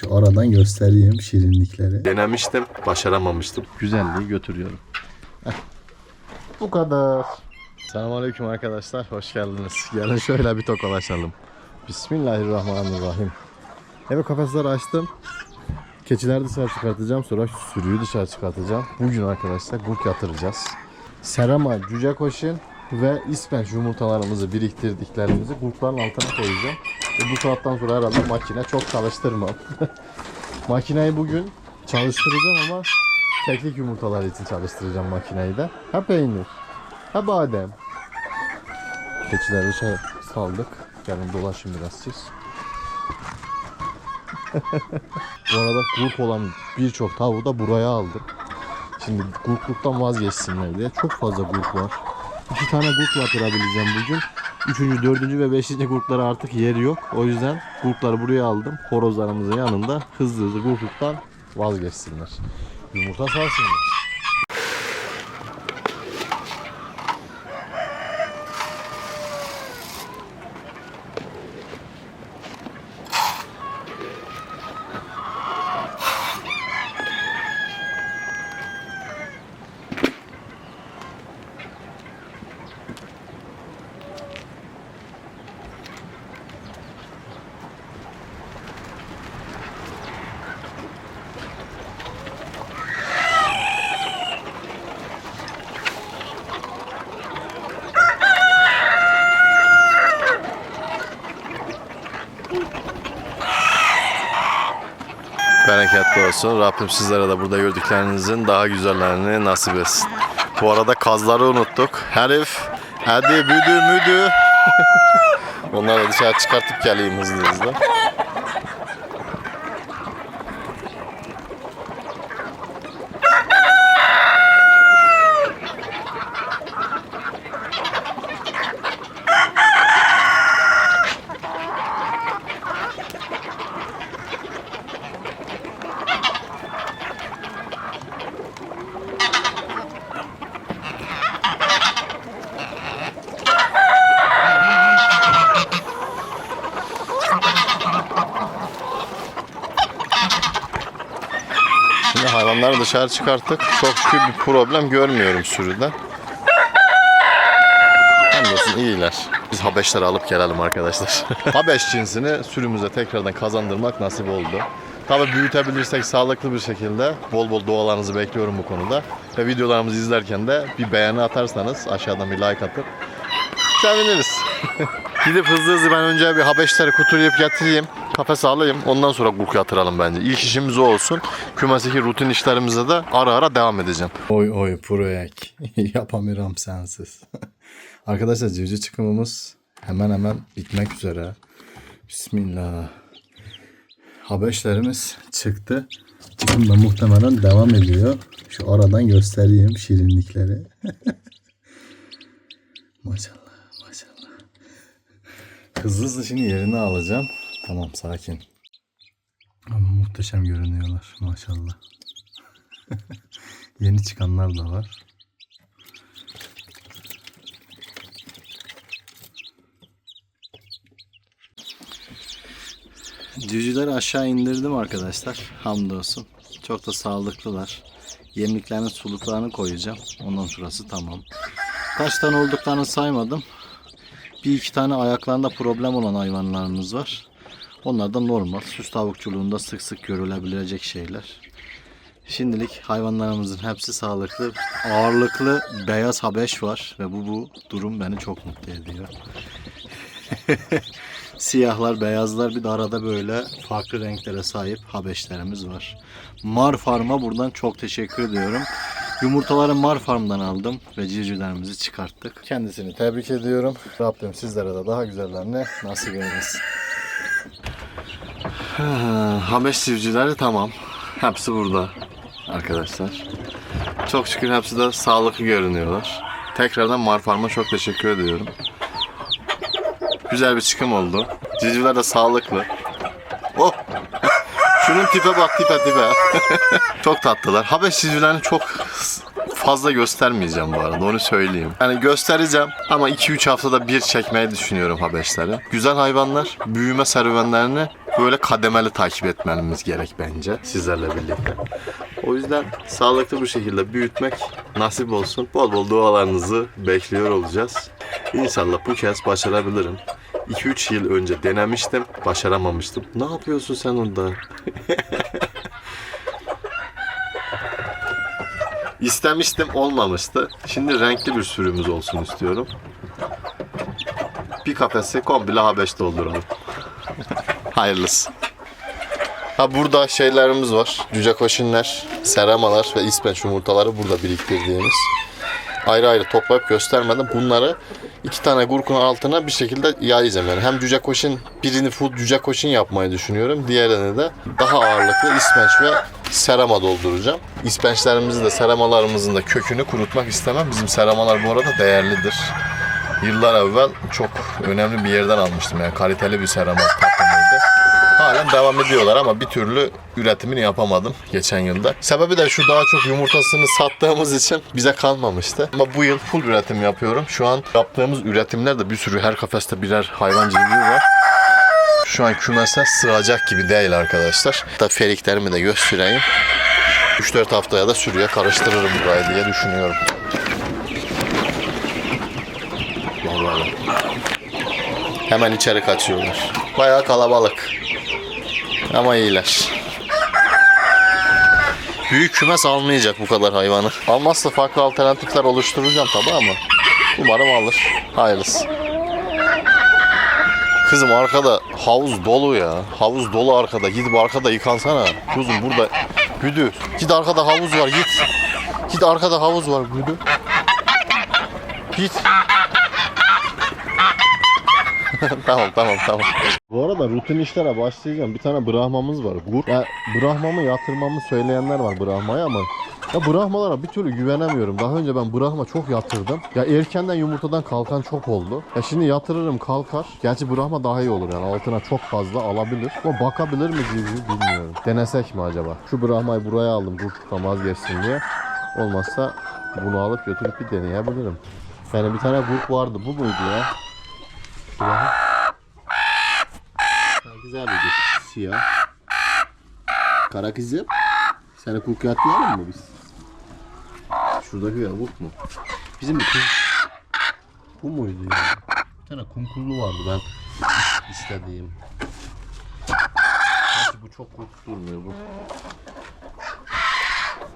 Şu aradan göstereyim şirinlikleri. Denemiştim, başaramamıştım. Güzelliği götürüyorum. Bu kadar. Selamünaleyküm arkadaşlar, hoş geldiniz. Gelin şöyle bir tokalaşalım. Bismillahirrahmanirrahim. Evet, kafesleri açtım. Keçileri dışarı çıkartacağım, sonra sürüyü dışarı çıkartacağım. Bugün arkadaşlar kurt yatıracağız. Serama, cüce koşun ve ispenç yumurtalarımızı biriktirdiklerimizi kurtların altına koyacağım. Bu saatten sonra herhalde makine çok çalıştırmam. Makineyi bugün çalıştıracağım ama keklik yumurtaları için çalıştıracağım makineyi de. Ha peynir, ha badem. Keçileri saldık. Gelin dolaşın biraz siz. Bu arada kurt olan birçok tavuğu da buraya aldım. Şimdi kurtluktan vazgeçsinler diye. Çok fazla kurt var. 2 tane kurt yatırabileceğim bugün. 3. 4. ve 5. kurtlara artık yeri yok. O yüzden kurtları buraya aldım. Horozlarımızın yanında hızlı kurtluktan vazgeçsinler. Yumurta salsınlar. Bereketli olsun. Rabbim sizlere de burada gördüklerinizin daha güzellerini nasip etsin. Bu arada kazları unuttuk. Herif, hadi müdü. Onları dışarı çıkartıp geleyim hızlı. Şimdi hayvanları dışarı çıkarttık. Çok şükür bir problem görmüyorum sürüden. Hamdolsun iyiler. Biz Habeşleri alıp gelelim arkadaşlar. Habeş cinsini sürümüze tekrardan kazandırmak nasip oldu. Tabii büyütebilirsek sağlıklı bir şekilde bol bol dualarınızı bekliyorum bu konuda. Ve videolarımızı izlerken de bir beğeni atarsanız aşağıdan bir like atıp seviniriz. Gidip hızlı ben önce bir Habeşleri kutulayıp getireyim. Kafes alayım. Ondan sonra kurt yatıralım bence. İlk işimiz o olsun. Kümesteki rutin işlerimize de ara devam edeceğim. Oy projek. Yapamıyorum sensiz. Arkadaşlar civciv çıkımımız hemen bitmek üzere. Bismillah. Habeşlerimiz çıktı. Çıkım da muhtemelen devam ediyor. Şu aradan göstereyim şirinlikleri. Maşallah. Hızlı şimdi yerini alacağım. Tamam, sakin. Ama muhteşem görünüyorlar maşallah. Yeni çıkanlar da var. Civcivleri aşağı indirdim arkadaşlar. Hamdolsun. Çok da sağlıklılar. Yemliklerinin suluklarını koyacağım. Ondan sonrası tamam. Kaç tane olduklarını saymadım. Bir iki tane ayaklarında problem olan hayvanlarımız var. Onlar da normal. Süs tavukçuluğunda sık sık görülebilecek şeyler. Şimdilik hayvanlarımızın hepsi sağlıklı. Ağırlıklı beyaz Habeş var. Ve bu durum beni çok mutlu ediyor. Siyahlar, beyazlar, bir de arada böyle farklı renklere sahip Habeşlerimiz var. Mar Farm'a buradan çok teşekkür ediyorum. Yumurtaları Mar Farm'dan aldım ve civcivlerimizi çıkarttık. Kendisini tebrik ediyorum. Rabbim sizlere de daha güzellerini nasip eylesin. Habeş civcivleri tamam. Hepsi burada arkadaşlar. Çok şükür hepsi de sağlıklı görünüyorlar. Tekrardan Mar Farm'a çok teşekkür ediyorum. Güzel bir çıkım oldu. Civcivler de sağlıklı. Oh! Şunun tipe bak, tipe. Çok tatlılar. Habeş civcivlerini çok fazla göstermeyeceğim bu arada, onu söyleyeyim. Yani göstereceğim ama 2-3 haftada bir çekmeyi düşünüyorum Habeşleri. Güzel hayvanlar, büyüme serüvenlerini böyle kademeli takip etmemiz gerek bence sizlerle birlikte. O yüzden sağlıklı bir şekilde büyütmek nasip olsun. Bol bol dualarınızı bekliyor olacağız. İnşallah bu kez başarabilirim. 2-3 yıl önce denemiştim, başaramamıştım. Ne yapıyorsun sen orada? İstemiştim, olmamıştı. Şimdi renkli bir sürümüz olsun istiyorum. Bir kafesi komple H5 dolduralım. Hayırlısı. Ha, burada şeylerimiz var. Cüce koşinler, seramalar ve ispenç yumurtaları burada biriktirdiğimiz. Ayrı ayrı toplayıp göstermedim. Bunları 2 tane gurkun altına bir şekilde yayacağım yani. Hem cüce koşin, birini full cüce koşin yapmayı düşünüyorum. Diğerini de daha ağırlıklı ispenç ve serama dolduracağım. İspençlerimizi de seramalarımızın da kökünü kurutmak istemem. Bizim seramalar bu arada değerlidir. Yıllar evvel çok önemli bir yerden almıştım yani kaliteli bir serama takımıydı. Halen devam ediyorlar ama bir türlü üretimini yapamadım geçen yılda. Sebebi de şu, daha çok yumurtasını sattığımız için bize kalmamıştı. Ama bu yıl full üretim yapıyorum. Şu an yaptığımız üretimler de bir sürü, her kafeste birer hayvan civciv var. Şu an kümese sığacak gibi değil arkadaşlar. Hatta feriklerimi de göstereyim. 3-4 haftaya da sürüye karıştırırım burayı diye düşünüyorum. Vallahi. Hemen içeri kaçıyorlar. Bayağı kalabalık. Ama iyiler. Büyük kümes almayacak bu kadar hayvanı. Almazsa farklı alternatifler oluşturacağım tabi ama umarım alır. Hayırlısı. Kızım arkada havuz dolu ya. Havuz dolu arkada. Gidip arkada yıkansana. Kuzum burada. Güdü. Git arkada havuz var git. Git arkada havuz var Güdü. Git. Tamam. Bu arada rutin işlere başlayacağım. Bir tane Brahma'mız var. Ya, Brahma'mı yatırmamı söyleyenler var Brahma'ya ama ya Brahmalara bir türlü güvenemiyorum. Daha önce ben Brahma çok yatırdım. Ya erkenden yumurtadan kalkan çok oldu. Ya şimdi yatırırım kalkar. Gerçi Brahma daha iyi olur yani altına çok fazla alabilir. Ama bakabilir mi bilmiyorum. Denesek mi acaba? Şu Brahma'yı buraya aldım gurktan vazgeçsin diye. Olmazsa bunu alıp götürüp bir deneyebilirim. Yani bir tane gurk vardı. Bu muydu ya? Güzel bir gurk. Siyah. Kara kızım. Seni kurt yatlayalım mı biz? Şuradaki ya kurt mu? Bizim bir kurt. Bu muydu ya? Bir tane kumkullu vardı ben istediğim. Gerçi bu çok kurt durmuyor bu.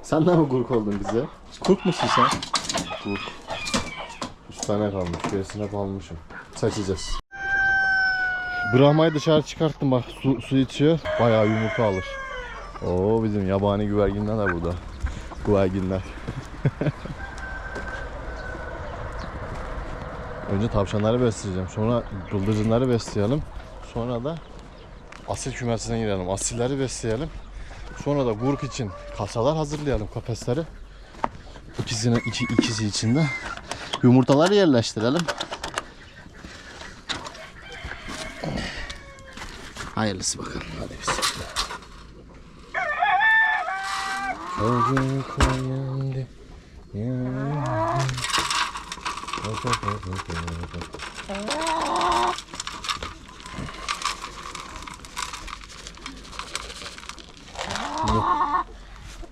Sen de mi kurt oldun bize? Kurt musun sen? Kurt. 3 tane kalmış. Gerisine kalmışım. Seçeceğiz. Brahma'yı dışarı çıkarttım bak su içiyor. Bayağı yumurta alır. Oo, bizim yabani güvercinler de burada. Güvercinler. Önce tavşanları besleyeceğim. Sonra bıldırcınları besleyelim. Sonra da asil kümesine girelim. Asilleri besleyelim. Sonra da gurk için kasalar hazırlayalım, kafesleri. İkisi içinde. Yumurtaları yerleştirelim. Hayırlısı bakalım. Hadi bismillah.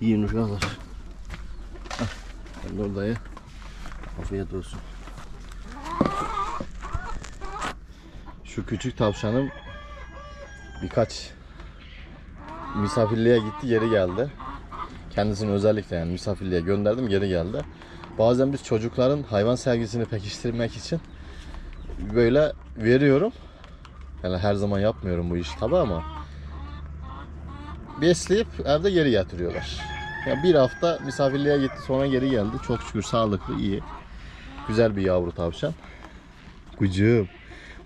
Yiyin uşaklar. Ben dayı. Afiyet olsun. Şu küçük tavşanım birkaç misafirliğe gitti, geri geldi. Kendisini özellikle yani misafirliğe gönderdim, geri geldi. Bazen biz çocukların hayvan sevgisini pekiştirmek için böyle veriyorum. Yani her zaman yapmıyorum bu işi tabi ama besleyip evde geri getiriyorlar. Yani bir hafta misafirliğe gitti, sonra geri geldi. Çok şükür sağlıklı, iyi. Güzel bir yavru tavşan. Kucuğum.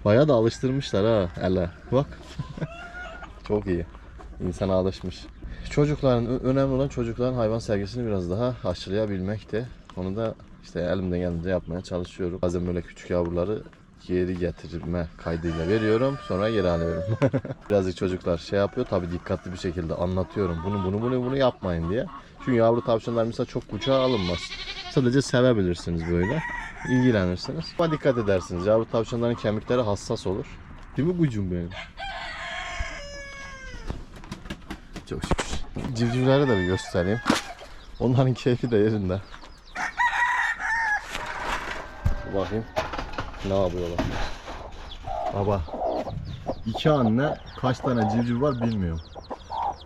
Bayağı da alıştırmışlar ha. Hele bak. Çok iyi. İnsana alışmış. Çocukların, önemli olan çocukların hayvan sevgisini biraz daha aşılayabilmekti. Onu da işte elimden geldiğince yapmaya çalışıyorum. Bazen böyle küçük yavruları geri getirme kaydıyla veriyorum. Sonra geri alıyorum. Birazcık çocuklar şey yapıyor. Tabii dikkatli bir şekilde anlatıyorum. Bunu yapmayın diye. Çünkü yavru tavşanlar mesela çok kucağa alınmaz. Sadece sevebilirsiniz böyle. İlgilenirsiniz. Ama dikkat edersiniz. Yavru tavşanların kemikleri hassas olur. Değil mi kucuğum benim? Çok şükür. Civcivleri de bir göstereyim. Onların keyfi de yerinde. Bakayım ne yapıyorlar. Baba. 2 anne kaç tane civciv var bilmiyorum.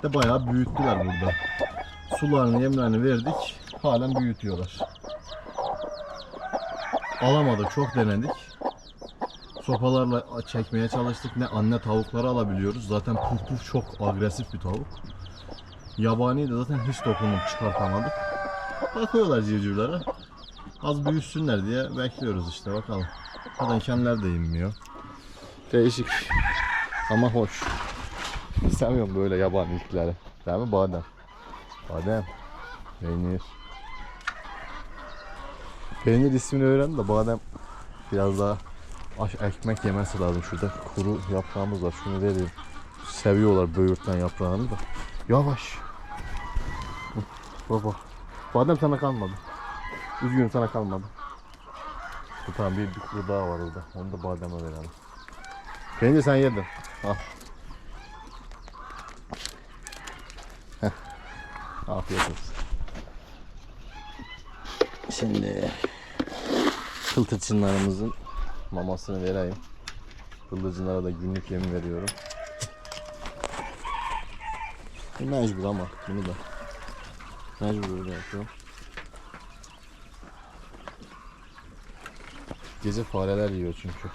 De bayağı büyüttüler burada. Sularını, yemlerini verdik. Halen büyütüyorlar. Alamadık, çok denedik. Sopalarla çekmeye çalıştık. Ne anne tavukları alabiliyoruz. Zaten puf puf çok agresif bir tavuk. Yabani de zaten hiç dokunup çıkartamadık. Bakıyorlar civcivlere. Az büyüsünler diye bekliyoruz işte, bakalım. Zaten kendileri de inmiyor. Değişik ama hoş. Seviyorum böyle yabanilikleri. Değil mi? Badem. Badem. Peynir. Peynir ismini öğren de badem biraz daha ekmek yemesi lazım. Şurada kuru yaprağımız var. Şunu vereyim. Seviyorlar böğürtlen yaprağını da. Yavaş. Baba. Badem sana kalmadı. Üzgünüm, sana kalmadı. Tamam, bir kuru daha var orada. Onu da bademe verelim. Peynir sen yedin. Al. Heh. Afiyet olsun. Şimdi pıltırçınlarımızın mamasını vereyim. Bıldırcınlara da günlük yemi veriyorum. Mecbur ama bunu da mecbur öyle yapıyorum. Gece fareler yiyor çünkü.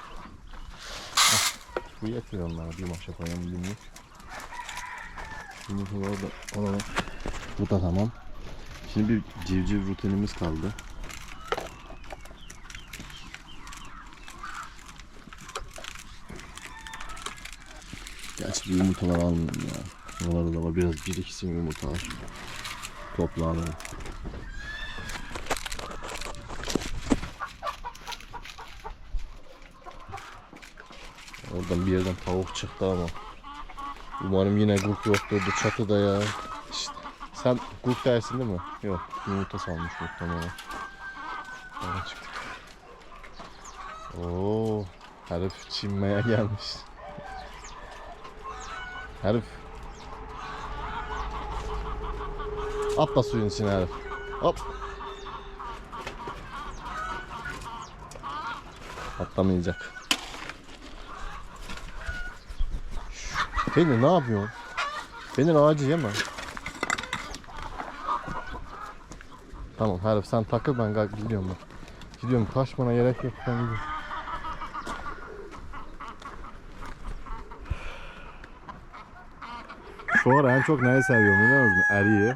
Bu yetiyor onlara. Bir maşa koyalım günlük. Yumurtaları da alalım. Bu da tamam. Şimdi bir civciv rutinimiz kaldı. Gerçi bir yumurtalar almıyorum ya. Buralarda da var. Biraz biriksin yumurtalar. Toplayalım. Oradan bir yerden tavuk çıktı ama umarım yine gurk yoktur bu çatıda ya. İşte. Sen gurk dersin değil mi? Yok, yumurta salmış muhtemelen. Oradan çıktık. Oo, herif çinmeye gelmiş. Herif. Atla suyun içine herif. Hop. Atlamayacak. Peynir ne yapıyorsun? Peynir ağacı yeme. Tamam herif, sen takıl, ben gidiyorum bak. Gidiyorum, kaçmana gerek yok, ben gidiyorum. Şu ara en çok neyi seviyorum biliyor musun? Eriği.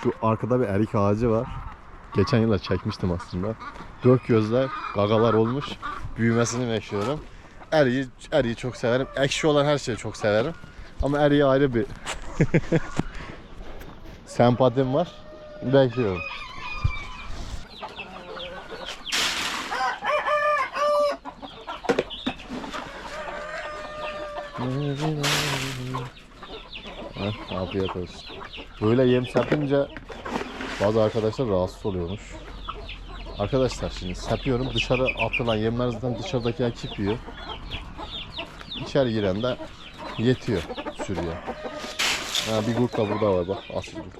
Şu arkada bir erik ağacı var. Geçen yıl da çekmiştim aslında. 4 gözler, gagalar olmuş. Büyümesini bekliyorum. Eriği çok severim. Ekşi olan her şeyi çok severim. Ama eriğe ayrı bir sempatim var. Bekliyorum. Afiyet olsun. Böyle yem sapınca bazı arkadaşlar rahatsız oluyormuş. Arkadaşlar şimdi sapıyorum, dışarı atılan yemler zaten dışarıdakiler kipiyor. İçeri giren de yetiyor sürüye. Ha, bir gurk da burada var bak, asıl gurk.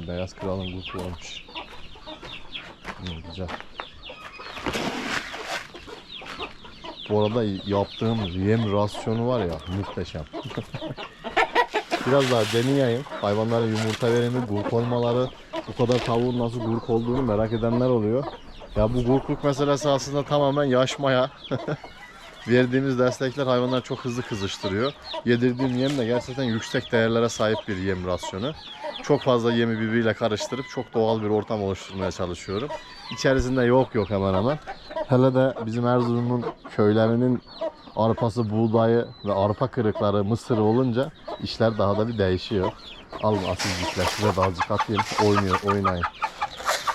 Beyaz kralın gurku olmuş. Güzel. Bu arada yaptığım yem rasyonu var ya, muhteşem. Biraz daha deneyeyim. Hayvanlara yumurta verimi, gurk olmaları, bu kadar tavuğun nasıl gurk olduğunu merak edenler oluyor. Ya bu gurkluk meselesi aslında tamamen yaş maya. Verdiğimiz destekler hayvanlar çok hızlı kızıştırıyor. Yedirdiğim yem de gerçekten yüksek değerlere sahip bir yem rasyonu. Çok fazla yemi birbiriyle karıştırıp çok doğal bir ortam oluşturmaya çalışıyorum. İçerisinde yok hemen hemen. Hele de bizim Erzurum'un köylerinin arpası, buğdayı ve arpa kırıkları, mısırı olunca işler daha da bir değişiyor. Alın asizlikler, size de azıcık atayım, oynayın.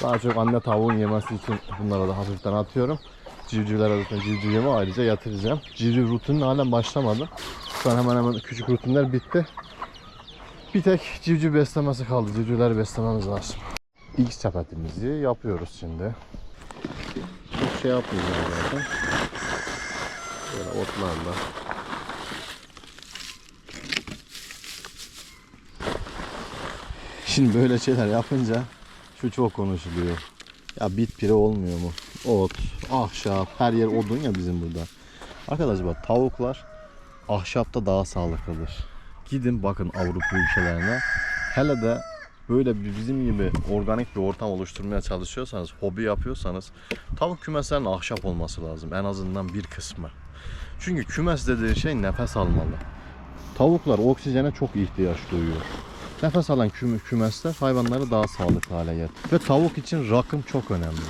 Daha çok anne tavuğun yemesi için bunlara da hafiften atıyorum. Civcivlere zaten civciv yemi ayrıca yatıracağım. Civciv rutinin halen başlamadı. Şu an hemen küçük rutinler bitti. Bir tek civciv beslemesi kaldı. Civcivleri beslememiz lazım. İlk sepetimizi yapıyoruz şimdi. Çok şey yapmayacağım zaten. Böyle otlarla. Şimdi böyle şeyler yapınca şu çok konuşuluyor. Ya bit pire olmuyor mu? Ot, ahşap, her yer odun ya bizim burada. Arkadaşlar bak, tavuklar ahşapta daha sağlıklıdır. Gidin bakın Avrupa ülkelerine. Hele de böyle bizim gibi organik bir ortam oluşturmaya çalışıyorsanız, hobi yapıyorsanız tavuk kümeslerinin ahşap olması lazım. En azından bir kısmı. Çünkü kümes dediğin şey nefes almalı. Tavuklar oksijene çok ihtiyaç duyuyor. Nefes alan kümesler hayvanları daha sağlıklı hale getirir. Ve tavuk için rakım çok önemli.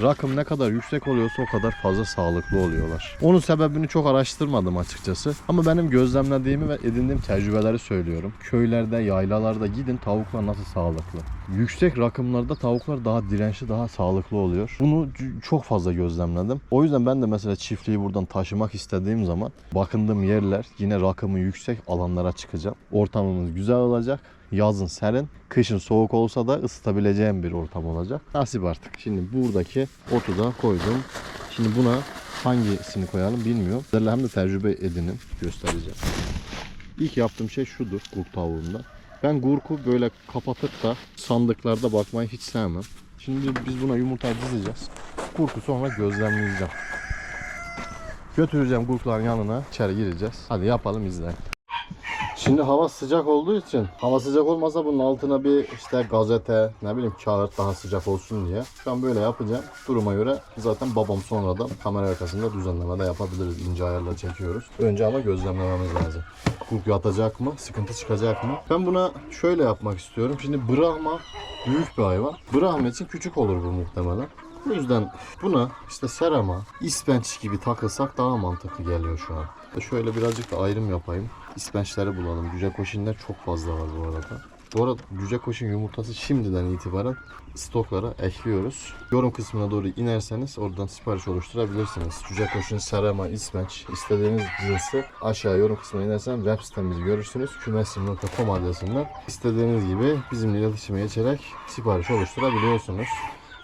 Rakım ne kadar yüksek oluyorsa o kadar fazla sağlıklı oluyorlar. Onun sebebini çok araştırmadım açıkçası. Ama benim gözlemlediğimi ve edindiğim tecrübeleri söylüyorum. Köylerde, yaylalarda gidin, tavuklar nasıl sağlıklı. Yüksek rakımlarda tavuklar daha dirençli, daha sağlıklı oluyor. Bunu çok fazla gözlemledim. O yüzden ben de mesela çiftliği buradan taşımak istediğim zaman bakındığım yerler yine rakımı yüksek alanlara çıkacağım. Ortamımız güzel olacak. Yazın serin, kışın soğuk olsa da ısıtabileceğim bir ortam olacak. Nasip artık. Şimdi buradaki otu da koydum. Şimdi buna hangisini koyalım bilmiyorum. Hem de tecrübe edinin, göstereceğim. İlk yaptığım şey şudur gurk tavuğunda. Ben gurku böyle kapatıp da sandıklarda bakmayı hiç sevmem. Şimdi biz buna yumurta dizeceğiz. Gurku sonra gözlemleyeceğim. Götüreceğim gurkların yanına, içeri gireceğiz. Hadi yapalım, izleyin. Şimdi hava sıcak olduğu için, hava sıcak olmasa bunun altına bir işte gazete, ne bileyim kağıt daha sıcak olsun diye. Şu an böyle yapacağım. Duruma göre zaten babam sonradan kamera arkasında düzenleme de yapabiliriz. İnce ayarla çekiyoruz. Önce ama gözlemlememiz lazım. Kurt yatacak mı? Sıkıntı çıkacak mı? Ben buna şöyle yapmak istiyorum. Şimdi Brahma büyük bir hayvan. Brahma için küçük olur bu muhtemelen. O yüzden buna işte serama, ispenç gibi takılsak daha mantıklı geliyor şu an. Şöyle birazcık da ayrım yapayım. İspençleri bulalım. Cüce koşinler çok fazla var bu arada. Bu arada cüce koşun yumurtası şimdiden itibaren stoklara ekliyoruz. Yorum kısmına doğru inerseniz oradan sipariş oluşturabilirsiniz. Cüce koşun, serama, ispenç istediğiniz cinsi aşağı yorum kısmına inersen web sitemizi görürsünüz. Kümesim.com adresinden istediğiniz gibi bizimle iletişime geçerek sipariş oluşturabiliyorsunuz.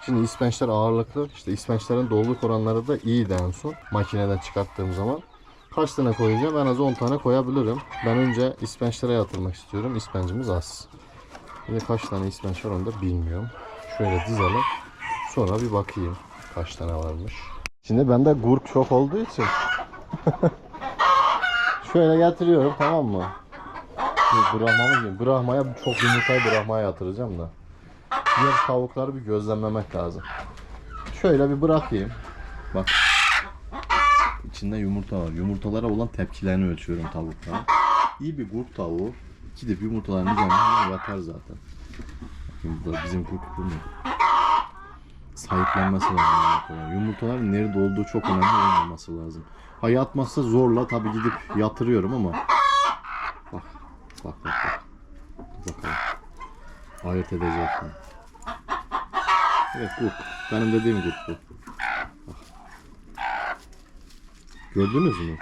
Şimdi ispençler ağırlıklı. İşte ispençlerin doluluk oranları da iyiydi en son. Makineden çıkarttığım zaman. Kaç tane koyacağım? En az 10 tane koyabilirim. Ben önce ispençlere yatırmak istiyorum. İspencimiz az. Yine kaç tane ispenç var onu da bilmiyorum. Şöyle dizelim. Sonra bir bakayım kaç tane varmış. Şimdi bende gurk çok olduğu için şöyle getiriyorum, tamam mı? Brahma'ya çok yumurtayı Brahma'ya yatıracağım da. Diğer tavukları bir gözlemlemek lazım. Şöyle bir bırakayım. Bak. İçinde yumurta var. Yumurtalara olan tepkilerini ölçüyorum tavukların. İyi bir gurk tavuğu gidip yumurtaların üzerine yatar zaten. Bakın burada bizim gurk bu mu? Sahiplenmesi lazım. Yumurtaların nerede olduğu çok önemli, olmaması lazım. Ha yatmazsa zorla tabii gidip yatırıyorum ama bak. Bakalım. Ayırt edecek mi? Evet, gurk. Benim dediğim gurk bu. Bak. Gördünüz mü?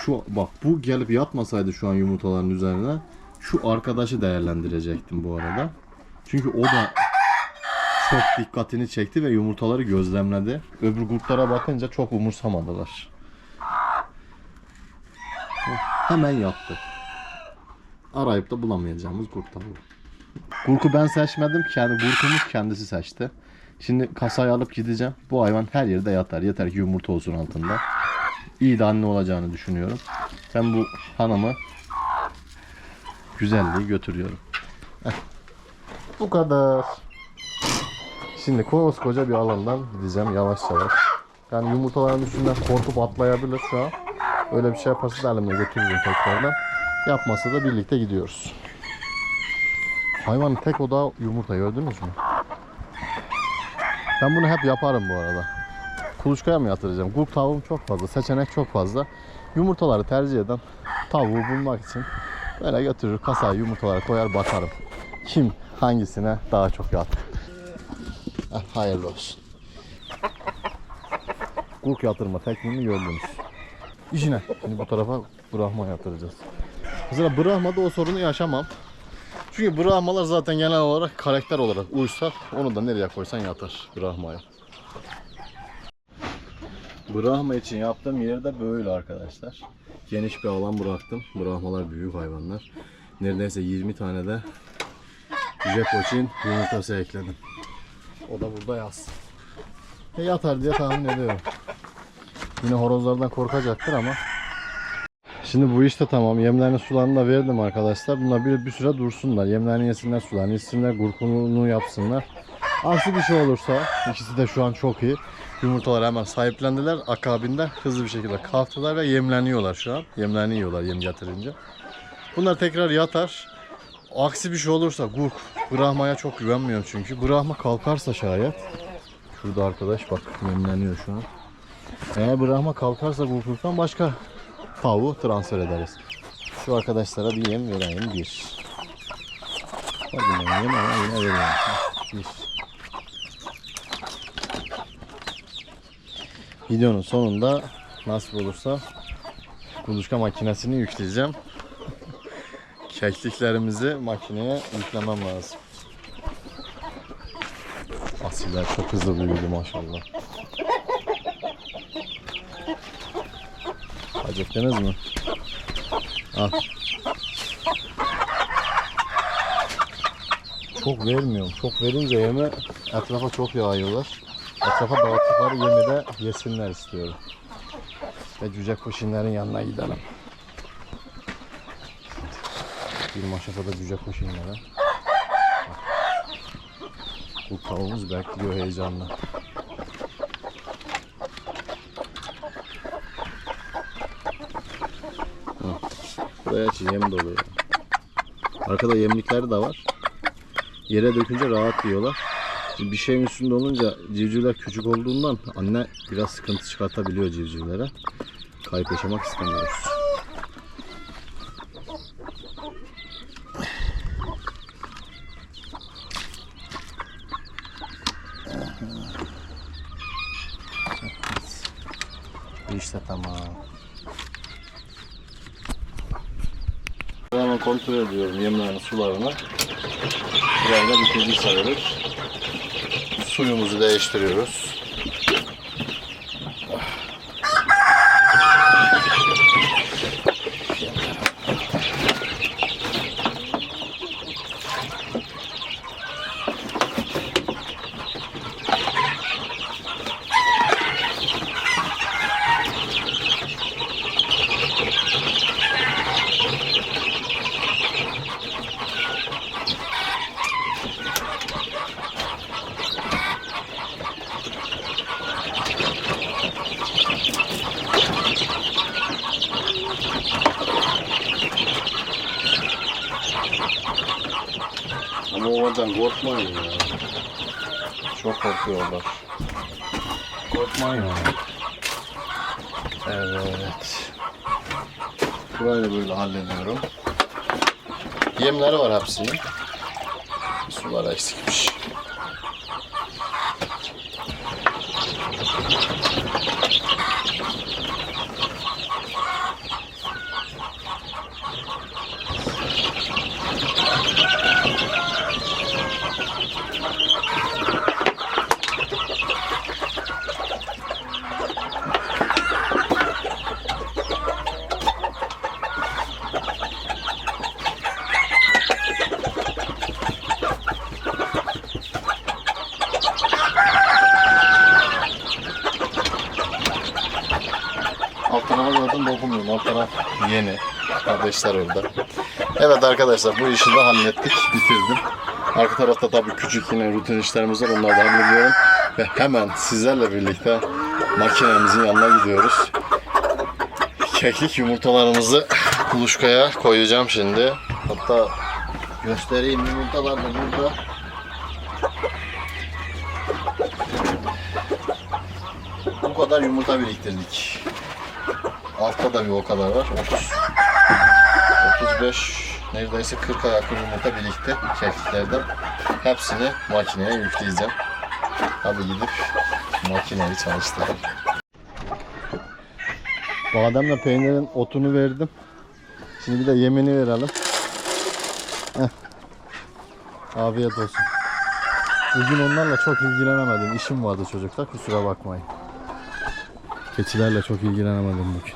Şu bak, bu gelip yatmasaydı şu an yumurtaların üzerine, şu arkadaşı değerlendirecektim bu arada. Çünkü o da çok dikkatini çekti ve yumurtaları gözlemledi. Öbür kurtlara bakınca çok umursamadılar. Hemen yattı. Arayıp da bulamayacağımız kurt tavuğu. Gurku ben seçmedim ki, yani gurkumuz kendisi seçti. Şimdi kasayı alıp gideceğim. Bu hayvan her yerde yatar. Yeter ki yumurta olsun altında. İyi de anne olacağını düşünüyorum. Ben bu hanımı güzelliği götürüyorum. Bu kadar. Şimdi koskoca bir alandan gideceğim yavaş yavaş. Yani yumurtaların üstünden korkup atlayabilir şu an. Öyle bir şey yaparsa da elimle götürürüm tekrardan. Yapmasa da birlikte gidiyoruz. Hayvanın tek odağı yumurta, gördünüz mü? Ben bunu hep yaparım bu arada. Kuluçkaya mı yatıracağım? Gurk tavuğum çok fazla, seçenek çok fazla. Yumurtaları tercih eden tavuğu bulmak için böyle götürür kasaya yumurtaları koyar, bakarım. Kim hangisine daha çok yattı. Hayırlı olsun. Gurk yatırma tekniğini gördünüz. İşine. Şimdi bu tarafa Brahma yatıracağız. Mesela Brahma'da o sorunu yaşamam. Çünkü Brahmalar zaten genel olarak karakter olarak uysal. Onu da nereye koysan yatar Brahma'ya. Brahma için yaptığım yerde böyle arkadaşlar. Geniş bir alan bıraktım. Brahmalar büyük hayvanlar. neredeyse 20 tane de cüce koçun yumurtası ekledim. O da burada yaz. Yatar diye tahmin ediyorum. Yine horozlardan korkacaktır ama. Şimdi bu işte tamam. Yemlerini sularını da verdim arkadaşlar. Bunlar bir süre dursunlar. Yemlerini yesinler, sularını içsinler, gurkunluğunu yapsınlar. Aksi bir şey olursa, ikisi de şu an çok iyi. Yumurtaları hemen sahiplendiler. Akabinde hızlı bir şekilde kalktılar ve yemleniyorlar şu an. Yemlerini yiyorlar yem getirince. Bunlar tekrar yatar. Aksi bir şey olursa gurk. Brahma'ya çok güvenmiyorum çünkü. Brahma kalkarsa şayet. Şurada arkadaş bak yemleniyor şu an. Eğer Brahma kalkarsa gurkluktan başka tavuğu transfer ederiz. Şu arkadaşlara bir yem vereyim. Bir. Hadi yem ama yine vereyim. Bir. Videonun sonunda nasip olursa kuluçka makinesini yükleyeceğim. Kekliklerimizi makineye yüklemem lazım. Asiller çok hızlı büyüdü maşallah. Acıktınız mı? Al. Çok vermiyorum. Çok verince yemi etrafa çok yağıyorlar. Etrafa dağıttıkları yemi de yesinler istiyorum. Ve cüce koşinlerin yanına gidelim. Bir maşafada cüce koşinlere. Bu tavuğumuz bekliyor heyecanla. Buraya yem doluyor. Arkada yemlikleri de var. Yere dökünce rahat yiyorlar. Bir şeyin üstünde olunca civcivler küçük olduğundan anne biraz sıkıntı çıkartabiliyor civcivlere. Kayıp yaşamak istemiyoruz. İşte tamam. Hemen kontrol ediyorum yemlerini, sularını. Biraz da bitirdik sayılır. Suyumuzu değiştiriyoruz. Ama oradan korkmayın ya. Çok korkuyorlar. Korkmayın ya. Evet. Burayı da böyle hallediyorum. Yemleri var hepsinin. Sular eksikmiş. Alt tarafa zaten dokunmuyorum. Alt taraf yeni. Kardeşler orada. Evet arkadaşlar bu işi de hallettik. Bitirdim. Arka tarafta tabii küçük yine rutin işlerimiz var. Onları da hallediyorum. Ve hemen sizlerle birlikte makinemizin yanına gidiyoruz. Keklik yumurtalarımızı kuluçkaya koyacağım şimdi. Hatta göstereyim, yumurtalar da burada. Bu kadar yumurta biriktirdik. Altta da bir o kadar var. 35 neredeyse 40'a yakın yumurta birikti kekliklerden. Hepsini makineye yükleyeceğim. Hadi gidip makineyi çalıştıralım. Bademle peynirin otunu verdim. Şimdi bir de yemini verelim. Afiyet olsun. Bugün onlarla çok ilgilenemedim. İşim vardı çocuklar. Kusura bakmayın. Keçilerle çok ilgilenemedim bugün.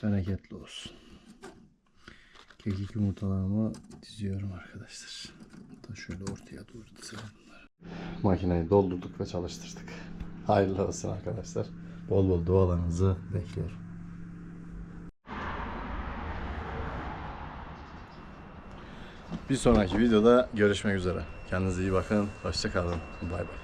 bereketli olsun. Kekik yumurtalarımı diziyorum arkadaşlar. Da şöyle ortaya doğru dizelim bunları. Makineyi doldurduk ve çalıştırdık. Hayırlı olsun arkadaşlar. Bol bol dualarınızı bekliyorum. Bir sonraki videoda görüşmek üzere. Kendinize iyi bakın. Hoşça kalın. Bay bay.